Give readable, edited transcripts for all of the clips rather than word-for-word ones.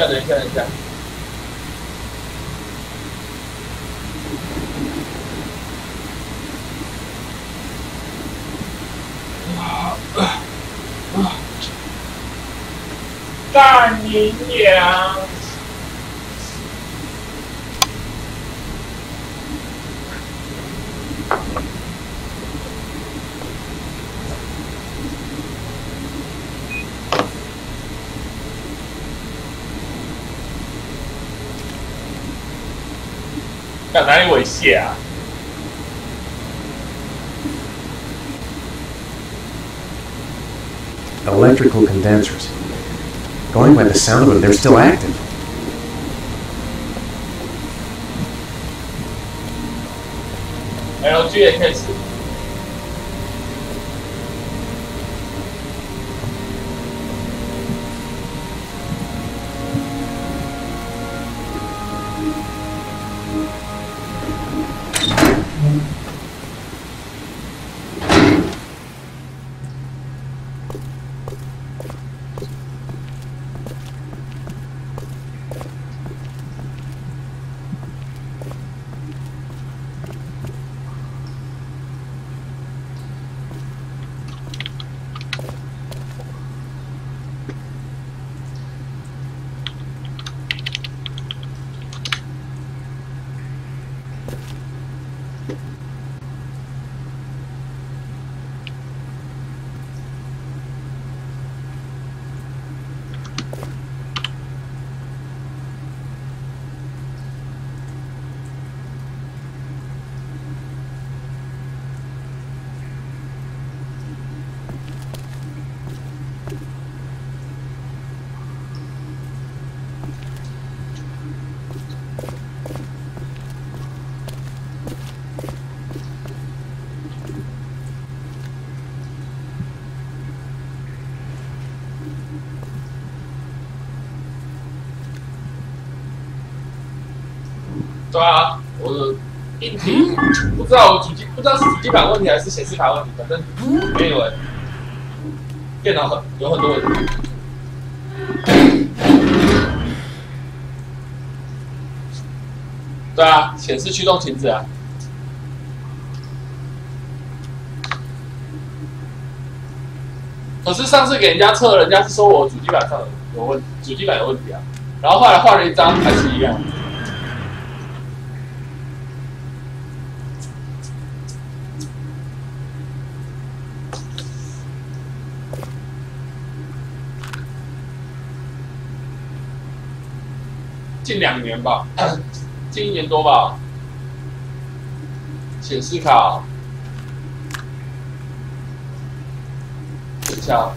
等一下。干你娘！干哪里猥亵啊？Electrical condensers. Going by the sound of them, they're still active. LG 也开始。对啊，我的硬体不知道不知道是主机板问题还是显示卡问题，反正anyway，电脑有很多问题。对啊，显示驱动停止啊。可是上次给人家测，人家是说我主机板上有问题，主机板有问题啊。然后后来换了一张还是一样。近2年吧，近1年多吧。显示卡，等一下。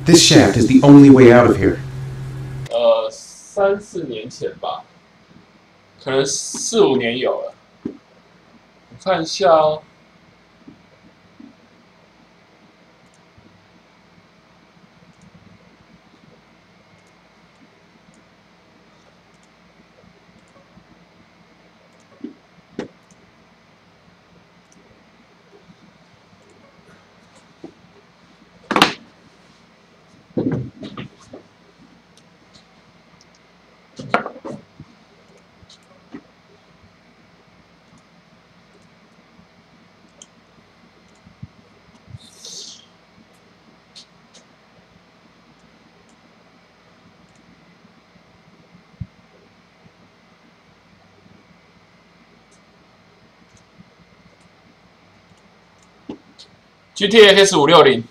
This shaft is the only way out of here. 3、4年前吧，可能4、5年有了。我看一下哦。GTX 560，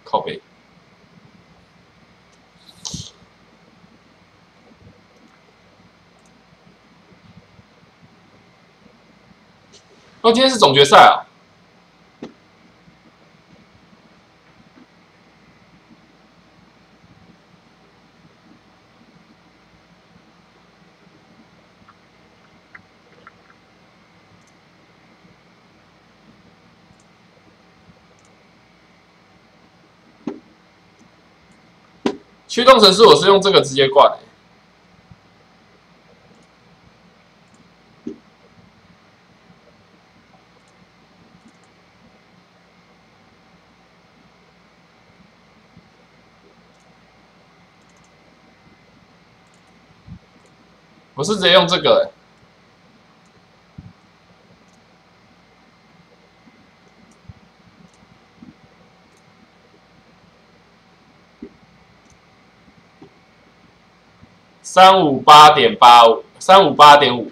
靠北。哦，今天是总决赛啊！驱动程式我是用这个直接灌、我是直接用这个、358.85 358.5。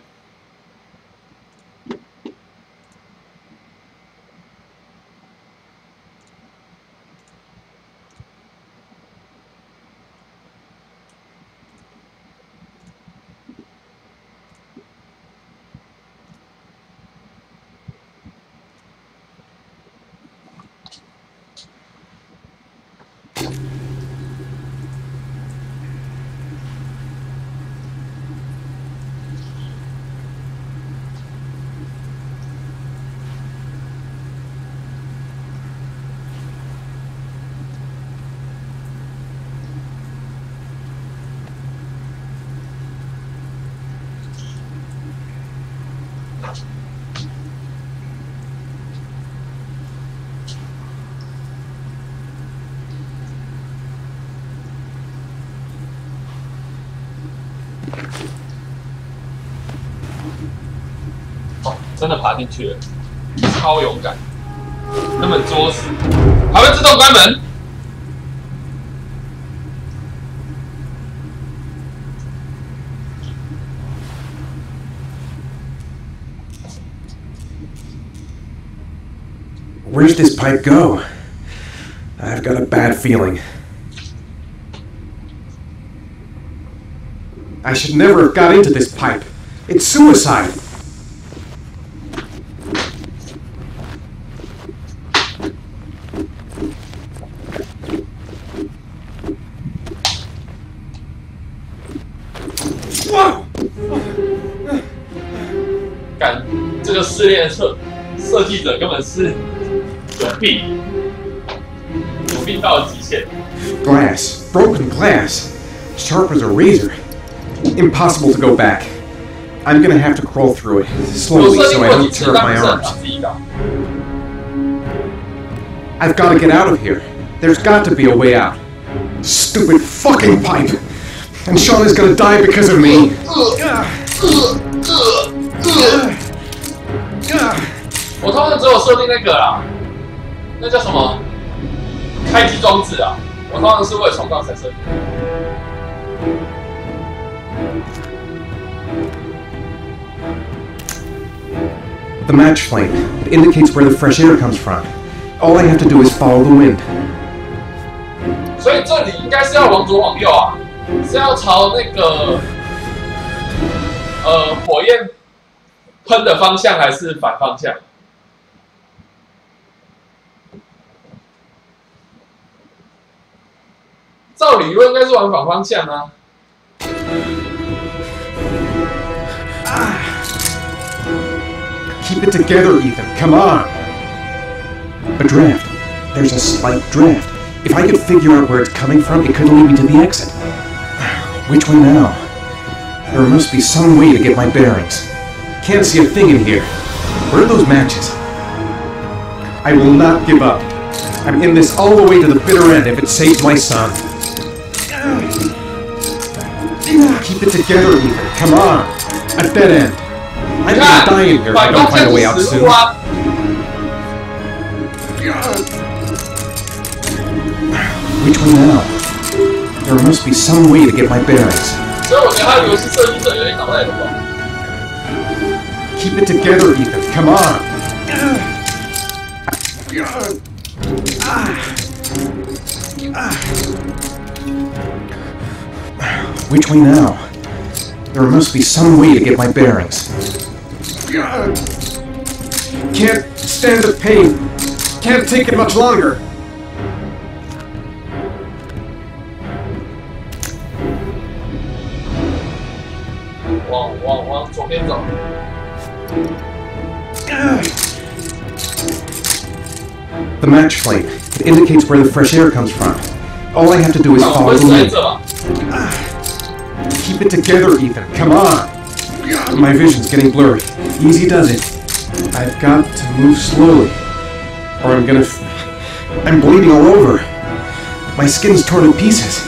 哦，真的爬进去了，超勇敢，根本作死，还会自动关门。Where's this pipe go? I've got a bad feeling. I should never have got into this pipe. It's suicide. Whoa! 干，这个试炼设计者根本是有病，有病到了极限。Glass. Broken glass. Sharp as a razor. Impossible to go back. I'm gonna have to crawl through it slowly so I don't tear up my arms. I've gotta get out of here. There's got to be a way out. Stupid fucking pipe! And Sean is gonna die because of me! 我通常只有设定那个啦，那叫什么？开机装置啊！我通常是为了闯荡才设定。The match flame. It indicates where the fresh air comes from. All I have to do is follow the wind. 所以这里应该是要往左往右啊，是要朝那个火焰喷的方向还是反方向？照理论应该是往反方向啊。Keep it together, Ethan. Come on. A draft. There's a slight draft. If I could figure out where it's coming from, it could lead me to the exit. Which way now? There must be some way to get my bearings. Can't see a thing in here. Where are those matches? I will not give up. I'm in this all the way to the bitter end if it saves my son. Keep it together, Ethan. Come on. A dead end. I'm gonna die in here if I don't find a way out soon. Which way now? There must be some way to get my bearings. Keep it together, Ethan. Come on. Which way now? There must be some way to get my bearings. Can't stand the pain. Can't take it much longer. The match flame. It indicates where the fresh air comes from. All I have to do is 我 follow 会 the 死在 wind. 这吧？ Keep it together, Ethan. Come on. My vision's getting blurry. Easy does it. I've got to move slowly, or I'm gonna. I'm bleeding all over. My skin's torn to pieces.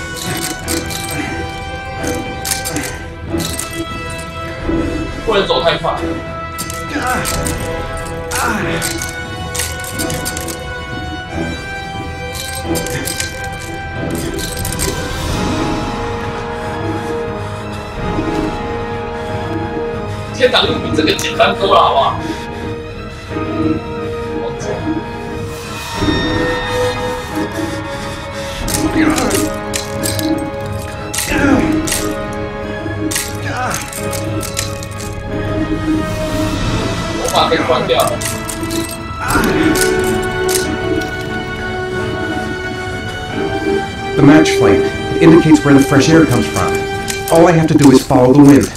不能走太快。天堂路比这个简单多了，好不好？我把灯关掉了。 The match flame. It indicates where the fresh air comes from. All I have to do is follow the wind.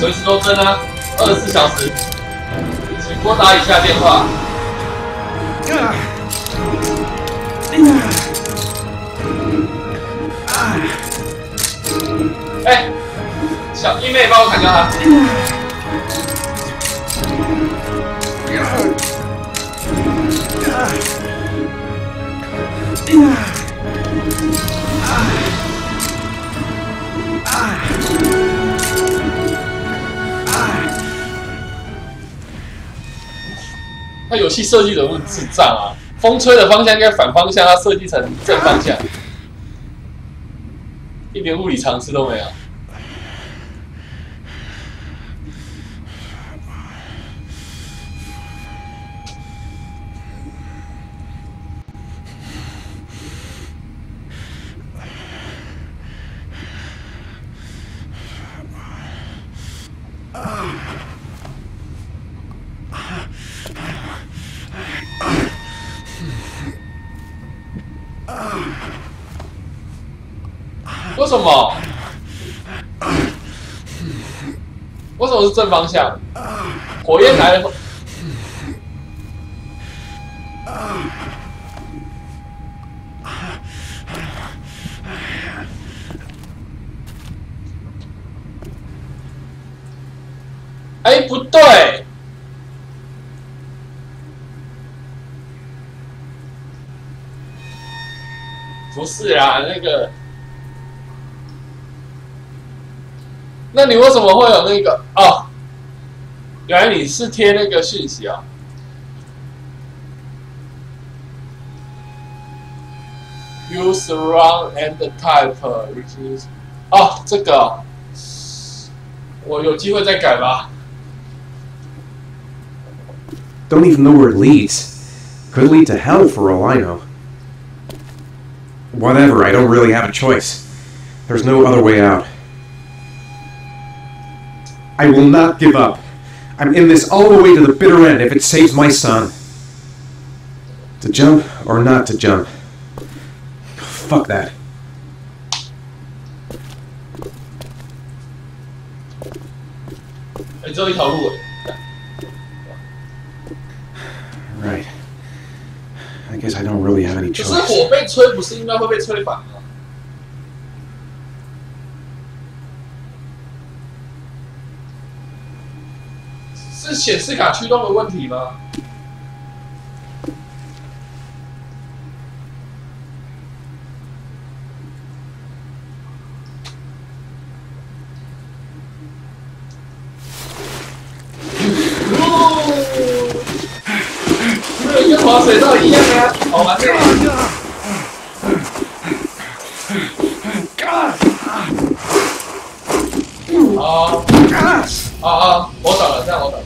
随时都真啊，24小时，请拨打以下电话。哎，小弟妹，帮我砍掉他。他游戏设计人物智障啊！风吹的方向应该反方向，他设计成正方向，一点物理常识都没有。为什么？为什么是正方向？火焰来了。哎，不对。不是啦，那个。 那你为什么会有那个？哦，原来你是贴那个讯息啊、Use round and type, which is 哦，这个、哦、我有机会再改吧。Don't even know where it leads. Could lead to hell for all I know. Whatever, I don't really have a choice. There's no other way out. I will not give up. I'm in this all the way to the bitter end if it saves my son. To jump or not to jump? Fuck that. Right. I guess I don't really have any choice. 可是火被吹，不是应该会被吹反吗？是显示卡驱动的问题吗？跟滑水道一样啊，好玩的。我懂了，这样我懂了。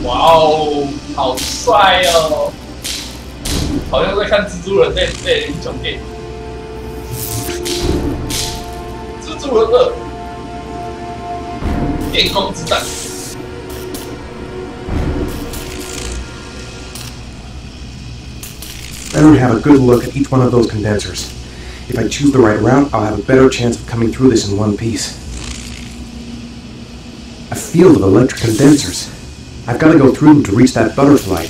哇哦，好帅哦！好像在看蜘蛛人那英雄电影。蜘蛛人2，电空之战。Better have a good look at each one of those condensers. If I choose the right route, I'll have a better chance of coming through this in one piece. A field of electric condensers. I've got to go through them to reach that butterfly.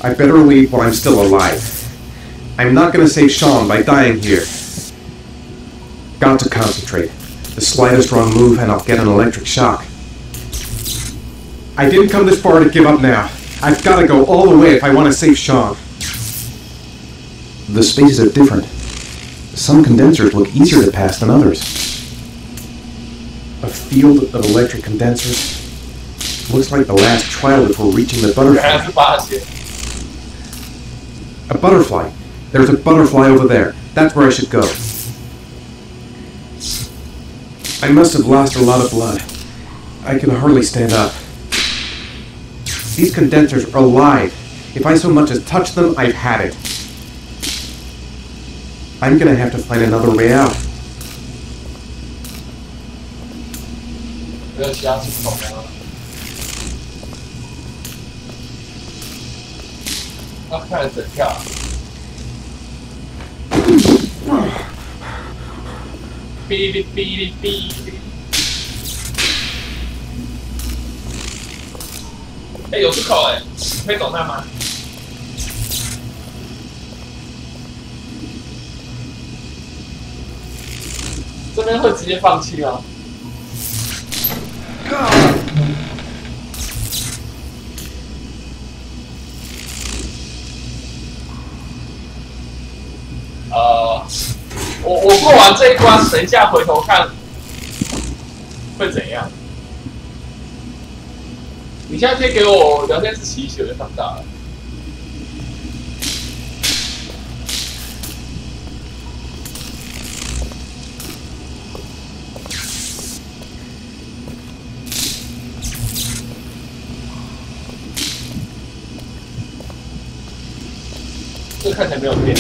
I better leave while I'm still alive. I'm not going to save Sean by dying here. Got to concentrate. The slightest wrong move and I'll get an electric shock. I didn't come this far to give up now. I've got to go all the way if I want to save Sean. The spaces are different. Some condensers look easier to pass than others. A field of electric condensers. Looks like the last trial before reaching the butterfly. A butterfly. There's a butterfly over there. That's where I should go. I must have lost a lot of blood. I can hardly stand up. These condensers are alive. If I so much as touch them, I've had it. I'm gonna have to find another way out. 没有其他出口吗？他看着整跳。哔哩哔哩哔哩。哎，有出口哎，可以走那吗？这边会直接放弃吗？我过完这一关，等一下回头看会怎样？你现在可以给我聊天室起血就放大了。这看起来没有变。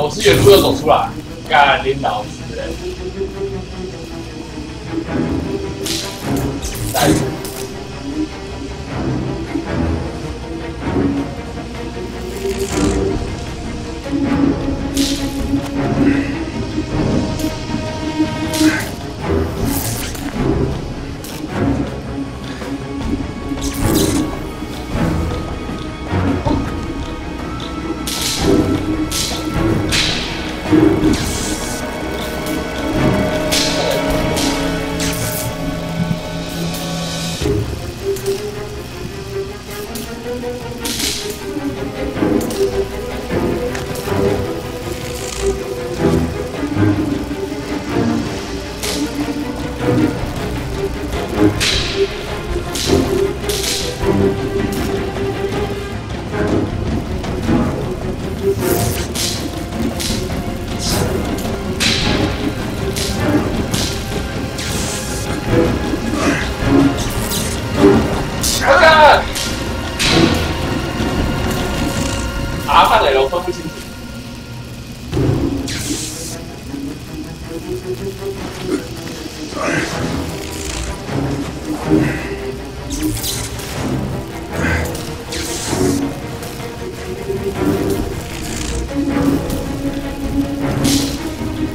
我是原路又走出来，干你老子！来，看看，阿看磊我分不清楚。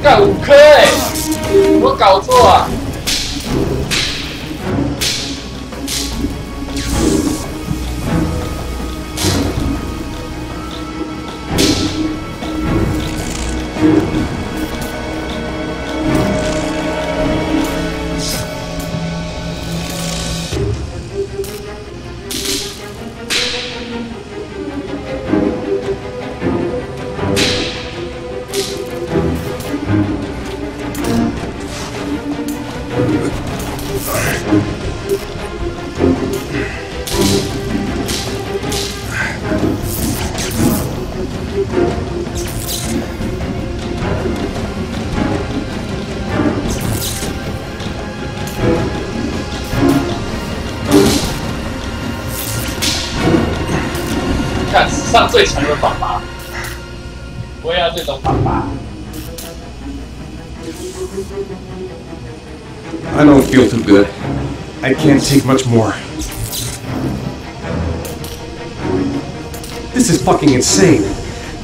干5颗哎，有没有搞错啊？看史上最强的爸爸，我也要这种爸爸。I don't feel too good. I can't take much more. This is fucking insane.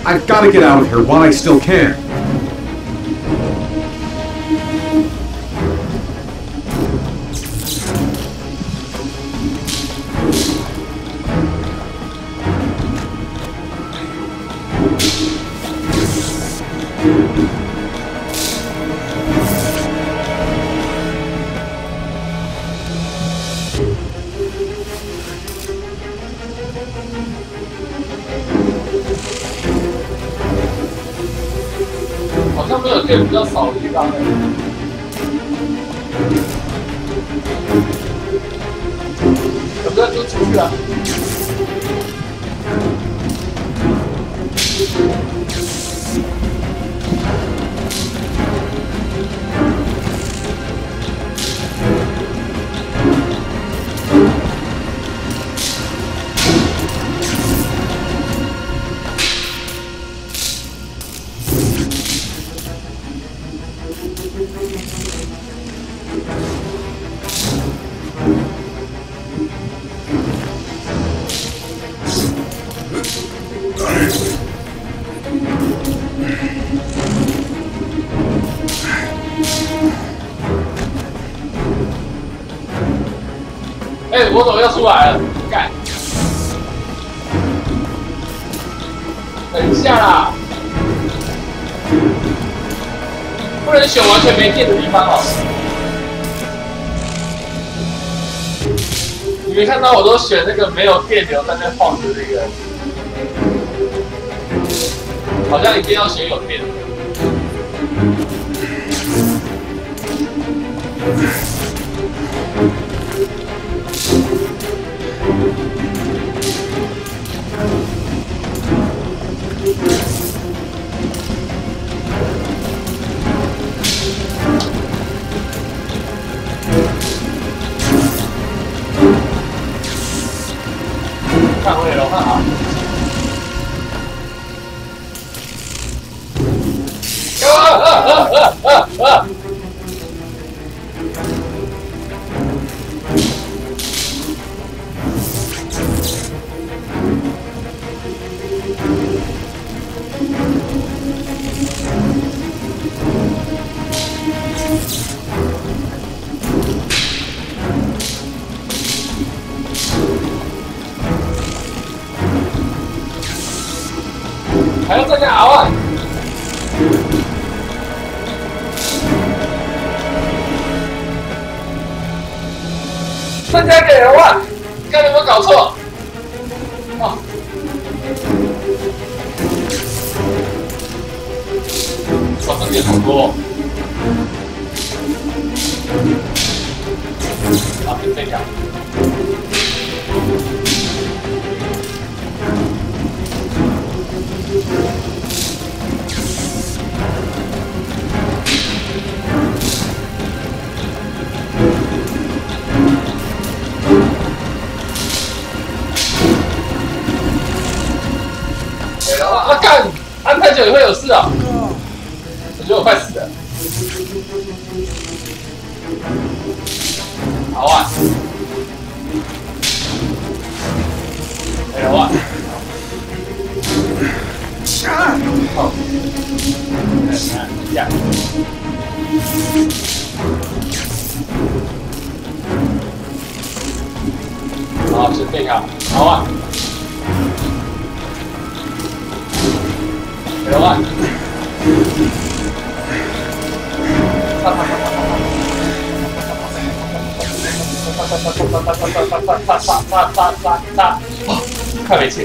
I've got to get out of here while I still can.好像没有电比较少的地方哎。有没有丢出去啊？哎，我怎么又出来了？干！等一下啦，不能选完全没电的地方哦。你没看到我都选那个没有电流在那晃的那个，好像一定要选有电的。看我也了，看好。还要再加熬啊！再加给人万，看有没有搞错？哦，哇，这点好多哦。好，就这条。啊干！按太久也会有事啊！我觉得我快死了。好啊！好啊！好。呀。好，先这条。好啊！好啊！快没气！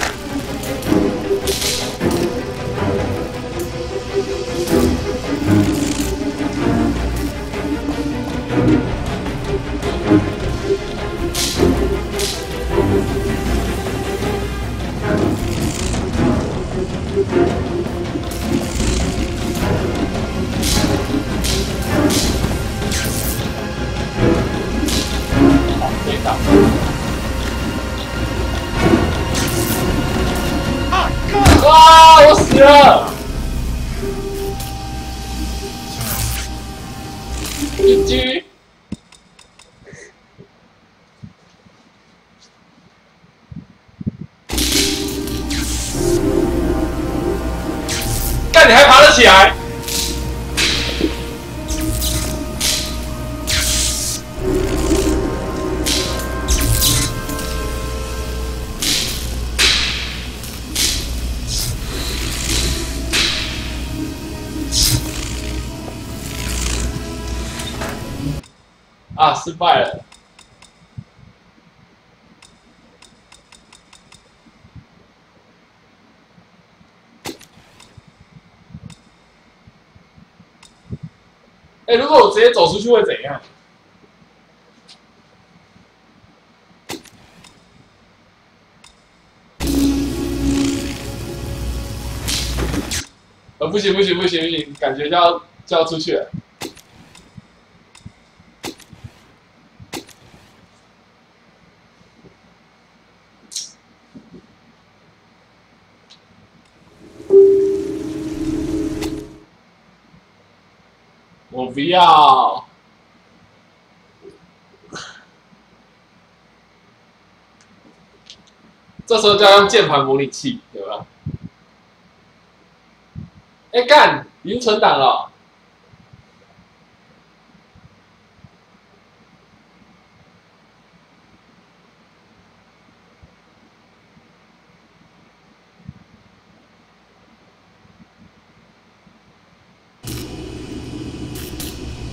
哇！我死了！GG。干，你还爬得起来？啊，失败了。哎，如果我直接走出去会怎样？不行不行不行不行，感觉就要出去了。我不要。这时候就要用键盘模拟器，对吧？哎，干，已经存档了。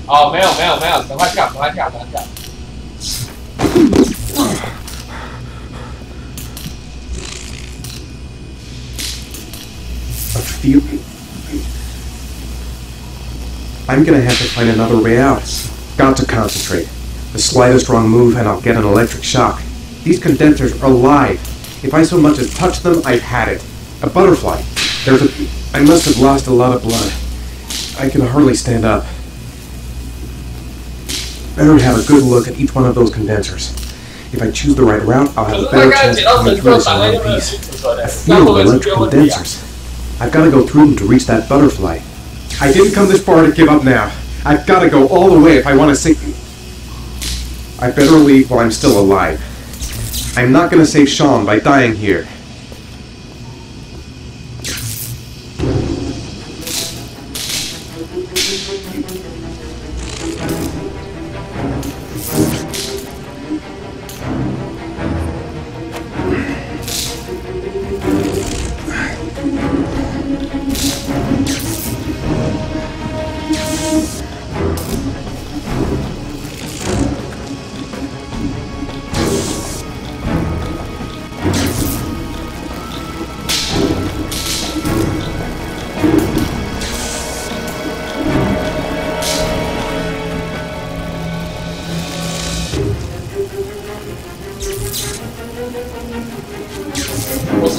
哦，没有，赶快跳。I'm gonna have to find another way out. Got to concentrate. The slightest wrong move and I'll get an electric shock. These condensers are alive. If I so much as touch them, I've had it. A butterfly. I must have lost a lot of blood. I can hardly stand up. Better have a good look at each one of those condensers. If I choose the right route, I'll have a better chance of coming through this in one piece. A field of electric condensers. I've got to go through them to reach that butterfly. I didn't come this far to give up now. I've got to go all the way if I want to sink. I better leave while I'm still alive. I'm not going to save Sean by dying here.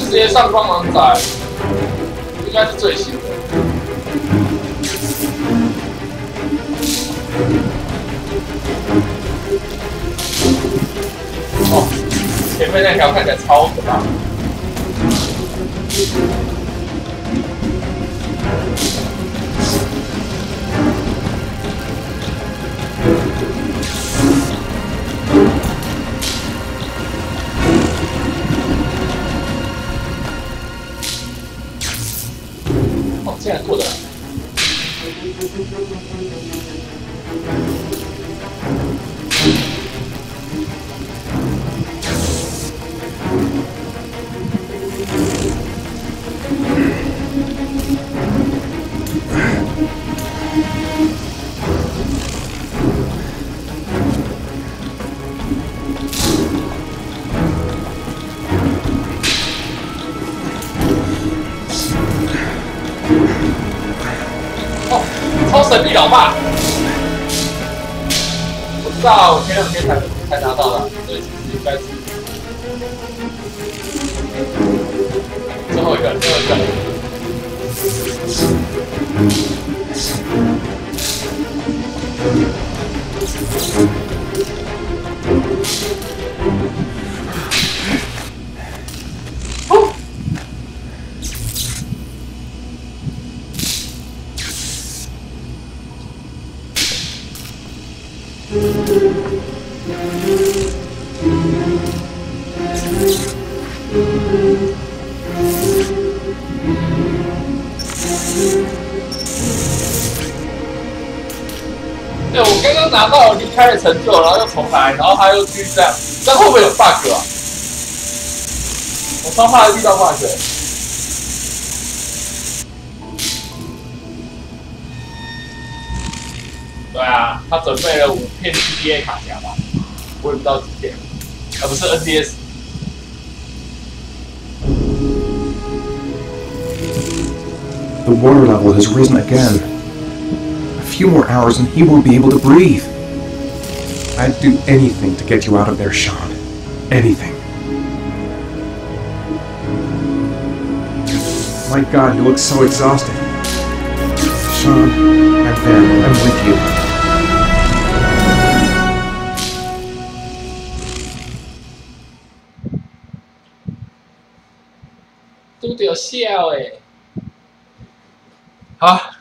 世界上光芒仔应该是最新的。哦，前面那条看起来超可怕。哦，竟然过得来。哦，超神秘老爸！我知道，我前2天才拿到的，所以其实应该是最后一个。哦。对，我刚刚拿到离开的成就，然后又重来，然后他又继续这样，这样会不会有 bug 啊？我超怕遇到 bug。对啊，他准备了5片 GBA 卡夹吧，我也不知道几片，不是 NDS。The water level has risen again. A few more hours and he won't be able to breathe. I'd do anything to get you out of there, Sean. Anything. My God, you look so exhausted. Sean, I'm there. I'm with you.都得笑哎。好。